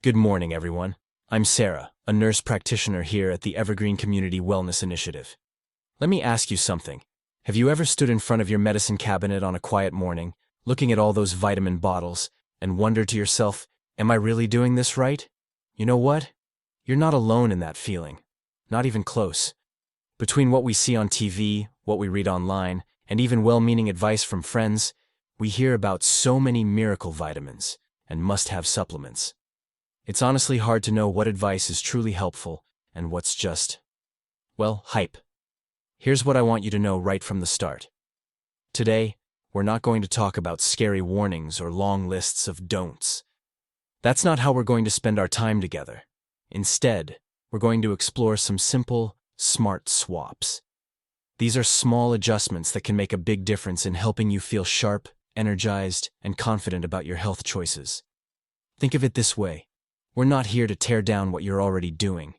Good morning, everyone. I'm Sarah, a nurse practitioner here at the Evergreen Community Wellness Initiative. Let me ask you something. Have you ever stood in front of your medicine cabinet on a quiet morning, looking at all those vitamin bottles, and wondered to yourself, am I really doing this right? You know what? You're not alone in that feeling. Not even close. Between what we see on TV, what we read online, and even well-meaning advice from friends, we hear about so many miracle vitamins and must-have supplements. It's honestly hard to know what advice is truly helpful and what's just, well, hype. Here's what I want you to know right from the start. Today, we're not going to talk about scary warnings or long lists of don'ts. That's not how we're going to spend our time together. Instead, we're going to explore some simple, smart swaps. These are small adjustments that can make a big difference in helping you feel sharp, energized, and confident about your health choices. Think of it this way. We're not here to tear down what you're already doing.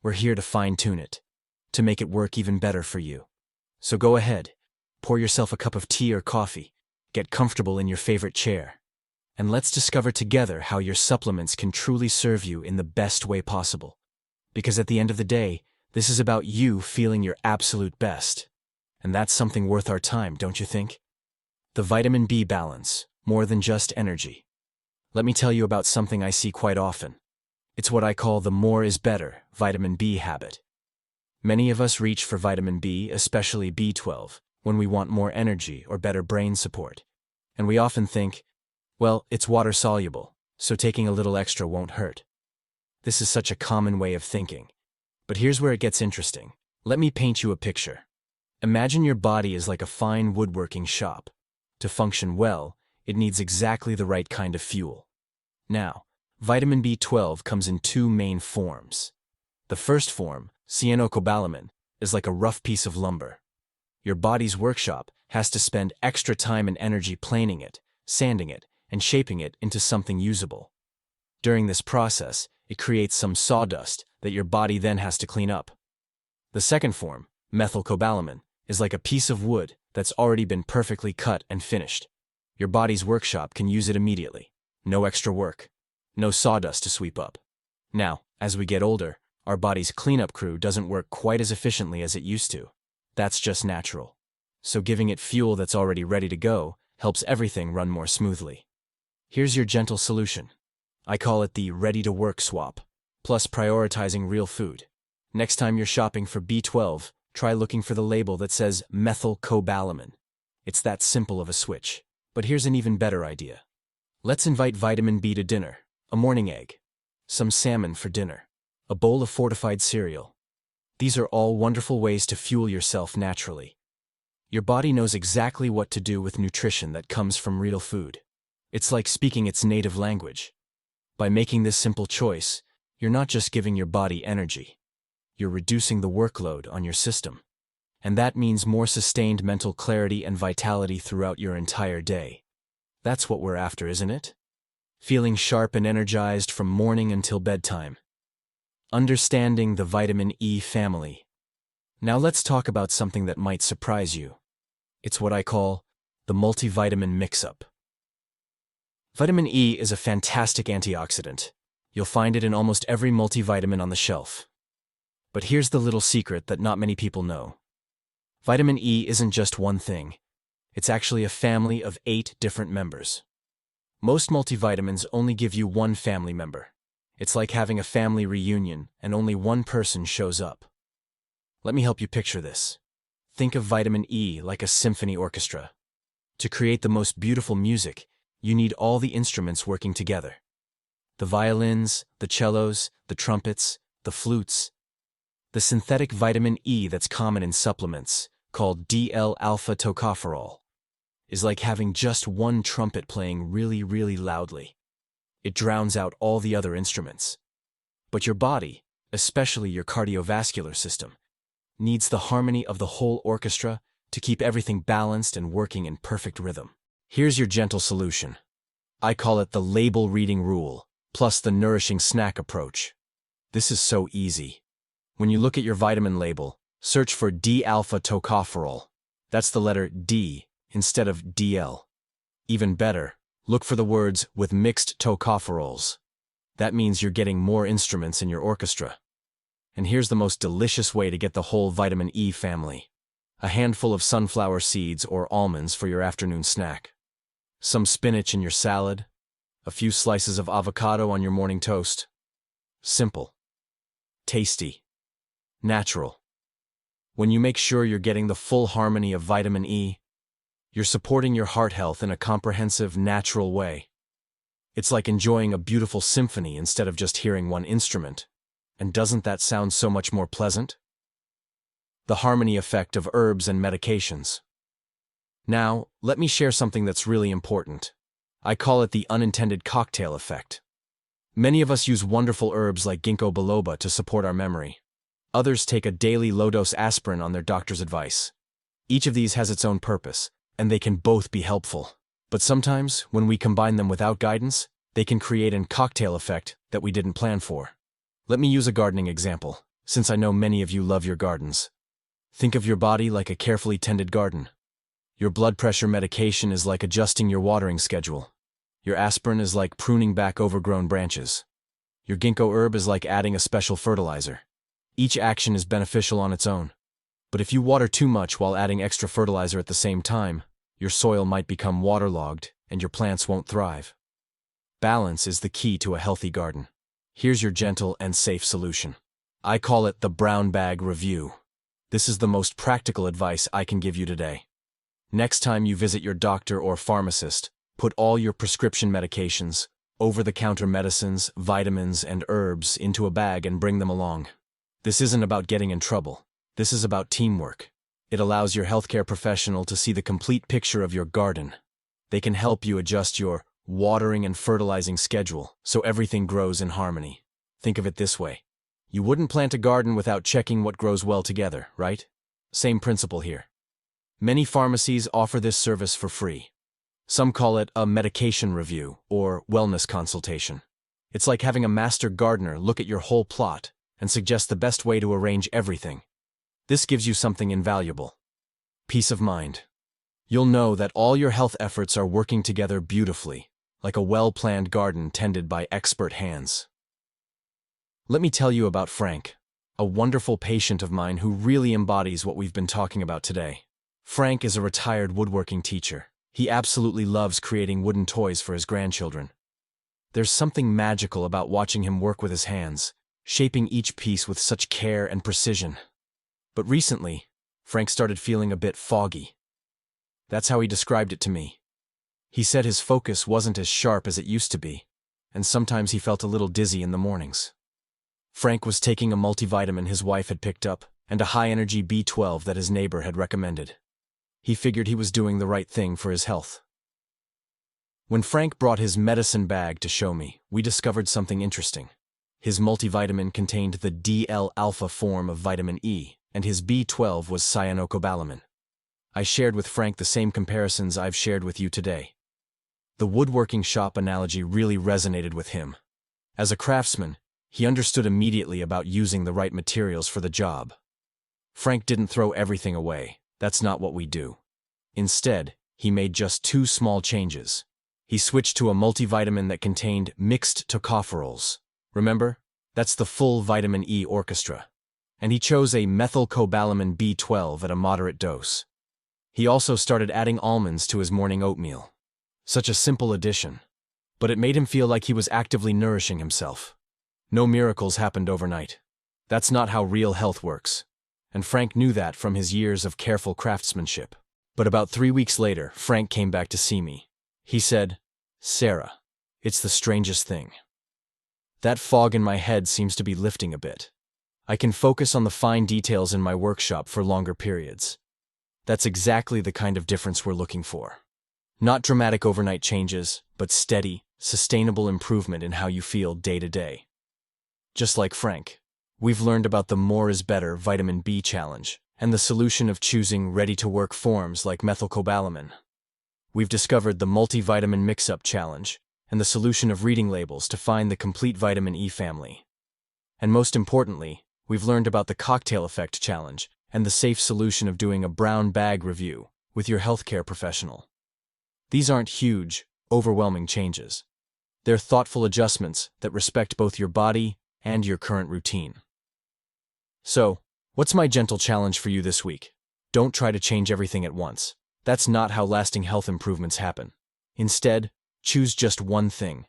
We're here to fine-tune it, to make it work even better for you. So go ahead, pour yourself a cup of tea or coffee, get comfortable in your favorite chair, and let's discover together how your supplements can truly serve you in the best way possible. Because at the end of the day, this is about you feeling your absolute best. And that's something worth our time, don't you think? The vitamin B balance, more than just energy. Let me tell you about something I see quite often. It's what I call the more is better vitamin B habit. Many of us reach for vitamin B, especially B12, when we want more energy or better brain support. And we often think, well, it's water-soluble, so taking a little extra won't hurt. This is such a common way of thinking. But here's where it gets interesting. Let me paint you a picture. Imagine your body is like a fine woodworking shop. To function well, it needs exactly the right kind of fuel. Now, vitamin B12 comes in two main forms. The first form, cyanocobalamin, is like a rough piece of lumber. Your body's workshop has to spend extra time and energy planing it, sanding it, and shaping it into something usable. During this process, it creates some sawdust that your body then has to clean up. The second form, methylcobalamin, is like a piece of wood that's already been perfectly cut and finished. Your body's workshop can use it immediately. No extra work. No sawdust to sweep up. Now, as we get older, our body's cleanup crew doesn't work quite as efficiently as it used to. That's just natural. So giving it fuel that's already ready to go helps everything run more smoothly. Here's your gentle solution. I call it the ready-to-work swap, plus prioritizing real food. Next time you're shopping for B12, try looking for the label that says methylcobalamin. It's that simple of a switch. But here's an even better idea. Let's invite vitamin B to dinner, a morning egg, some salmon for dinner, a bowl of fortified cereal. These are all wonderful ways to fuel yourself naturally. Your body knows exactly what to do with nutrition that comes from real food. It's like speaking its native language. By making this simple choice, you're not just giving your body energy. You're reducing the workload on your system. And that means more sustained mental clarity and vitality throughout your entire day. That's what we're after, isn't it? Feeling sharp and energized from morning until bedtime. Understanding the vitamin E family. Now let's talk about something that might surprise you. It's what I call the multivitamin mix-up. Vitamin E is a fantastic antioxidant. You'll find it in almost every multivitamin on the shelf. But here's the little secret that not many people know. Vitamin E isn't just one thing. It's actually a family of 8 different members. Most multivitamins only give you one family member. It's like having a family reunion and only one person shows up. Let me help you picture this. Think of vitamin E like a symphony orchestra. To create the most beautiful music, you need all the instruments working together. The violins, the cellos, the trumpets, the flutes. The synthetic vitamin E that's common in supplements, called DL-alpha tocopherol, is like having just one trumpet playing really, really loudly. It drowns out all the other instruments. But your body, especially your cardiovascular system, needs the harmony of the whole orchestra to keep everything balanced and working in perfect rhythm. Here's your gentle solution. I call it the label reading rule, plus the nourishing snack approach. This is so easy. When you look at your vitamin label, search for D-alpha tocopherol. That's the letter D instead of DL. Even better, look for the words with mixed tocopherols. That means you're getting more instruments in your orchestra. And here's the most delicious way to get the whole vitamin E family. A handful of sunflower seeds or almonds for your afternoon snack. Some spinach in your salad. A few slices of avocado on your morning toast. Simple. Tasty. Natural. When you make sure you're getting the full harmony of vitamin E, you're supporting your heart health in a comprehensive, natural way. It's like enjoying a beautiful symphony instead of just hearing one instrument. And doesn't that sound so much more pleasant? The harmony effect of herbs and medications. Now, let me share something that's really important. I call it the unintended cocktail effect. Many of us use wonderful herbs like ginkgo biloba to support our memory. Others take a daily low-dose aspirin on their doctor's advice. Each of these has its own purpose, and they can both be helpful. But sometimes, when we combine them without guidance, they can create a cocktail effect that we didn't plan for. Let me use a gardening example, since I know many of you love your gardens. Think of your body like a carefully tended garden. Your blood pressure medication is like adjusting your watering schedule. Your aspirin is like pruning back overgrown branches. Your ginkgo herb is like adding a special fertilizer. Each action is beneficial on its own. But if you water too much while adding extra fertilizer at the same time, your soil might become waterlogged and your plants won't thrive. Balance is the key to a healthy garden. Here's your gentle and safe solution. I call it the brown bag review. This is the most practical advice I can give you today. Next time you visit your doctor or pharmacist, put all your prescription medications, over-the-counter medicines, vitamins, and herbs into a bag and bring them along. This isn't about getting in trouble. This is about teamwork. It allows your healthcare professional to see the complete picture of your garden. They can help you adjust your watering and fertilizing schedule so everything grows in harmony. Think of it this way. You wouldn't plant a garden without checking what grows well together, right? Same principle here. Many pharmacies offer this service for free. Some call it a medication review or wellness consultation. It's like having a master gardener look at your whole plot and suggest the best way to arrange everything. This gives you something invaluable. Peace of mind. You'll know that all your health efforts are working together beautifully, like a well-planned garden tended by expert hands. Let me tell you about Frank, a wonderful patient of mine who really embodies what we've been talking about today. Frank is a retired woodworking teacher. He absolutely loves creating wooden toys for his grandchildren. There's something magical about watching him work with his hands, shaping each piece with such care and precision. But recently, Frank started feeling a bit foggy. That's how he described it to me. He said his focus wasn't as sharp as it used to be, and sometimes he felt a little dizzy in the mornings. Frank was taking a multivitamin his wife had picked up and a high-energy B12 that his neighbor had recommended. He figured he was doing the right thing for his health. When Frank brought his medicine bag to show me, we discovered something interesting. His multivitamin contained the DL-alpha form of vitamin E, and his B12 was cyanocobalamin. I shared with Frank the same comparisons I've shared with you today. The woodworking shop analogy really resonated with him. As a craftsman, he understood immediately about using the right materials for the job. Frank didn't throw everything away. That's not what we do. Instead, he made just 2 small changes. He switched to a multivitamin that contained mixed tocopherols. Remember? That's the full vitamin E orchestra. And he chose a methylcobalamin B12 at a moderate dose. He also started adding almonds to his morning oatmeal. Such a simple addition. But it made him feel like he was actively nourishing himself. No miracles happened overnight. That's not how real health works. And Frank knew that from his years of careful craftsmanship. But about 3 weeks later, Frank came back to see me. He said, "Sarah, it's the strangest thing. That fog in my head seems to be lifting a bit. I can focus on the fine details in my workshop for longer periods." That's exactly the kind of difference we're looking for. Not dramatic overnight changes, but steady, sustainable improvement in how you feel day to day. Just like Frank, we've learned about the More is Better vitamin B challenge and the solution of choosing ready-to-work forms like methylcobalamin. We've discovered the multivitamin mix-up challenge and the solution of reading labels to find the complete vitamin E family. And most importantly, we've learned about the cocktail effect challenge and the safe solution of doing a brown bag review with your healthcare professional. These aren't huge, overwhelming changes. They're thoughtful adjustments that respect both your body and your current routine. So, what's my gentle challenge for you this week? Don't try to change everything at once. That's not how lasting health improvements happen. Instead, choose just one thing.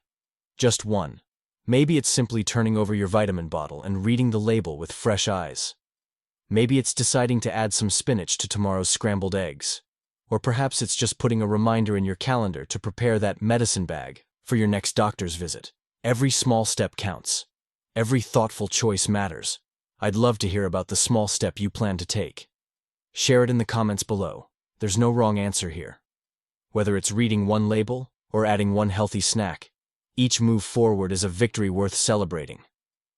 Just one. Maybe it's simply turning over your vitamin bottle and reading the label with fresh eyes. Maybe it's deciding to add some spinach to tomorrow's scrambled eggs. Or perhaps it's just putting a reminder in your calendar to prepare that medicine bag for your next doctor's visit. Every small step counts. Every thoughtful choice matters. I'd love to hear about the small step you plan to take. Share it in the comments below. There's no wrong answer here. Whether it's reading one label or adding one healthy snack, each move forward is a victory worth celebrating.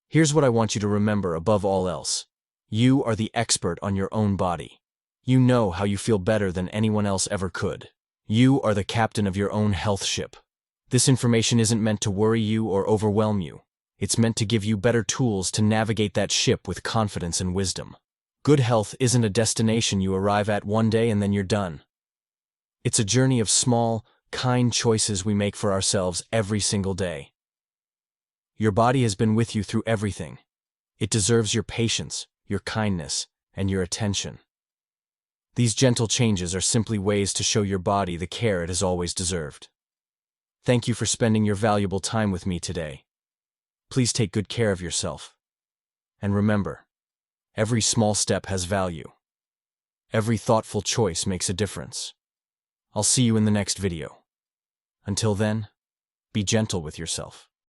Here's what I want you to remember above all else. You are the expert on your own body. You know how you feel better than anyone else ever could. You are the captain of your own health ship. This information isn't meant to worry you or overwhelm you. It's meant to give you better tools to navigate that ship with confidence and wisdom. Good health isn't a destination you arrive at one day and then you're done. It's a journey of small, kind choices we make for ourselves every single day. Your body has been with you through everything. It deserves your patience, your kindness, and your attention. These gentle changes are simply ways to show your body the care it has always deserved. Thank you for spending your valuable time with me today. Please take good care of yourself. And remember, every small step has value. Every thoughtful choice makes a difference. I'll see you in the next video. Until then, be gentle with yourself.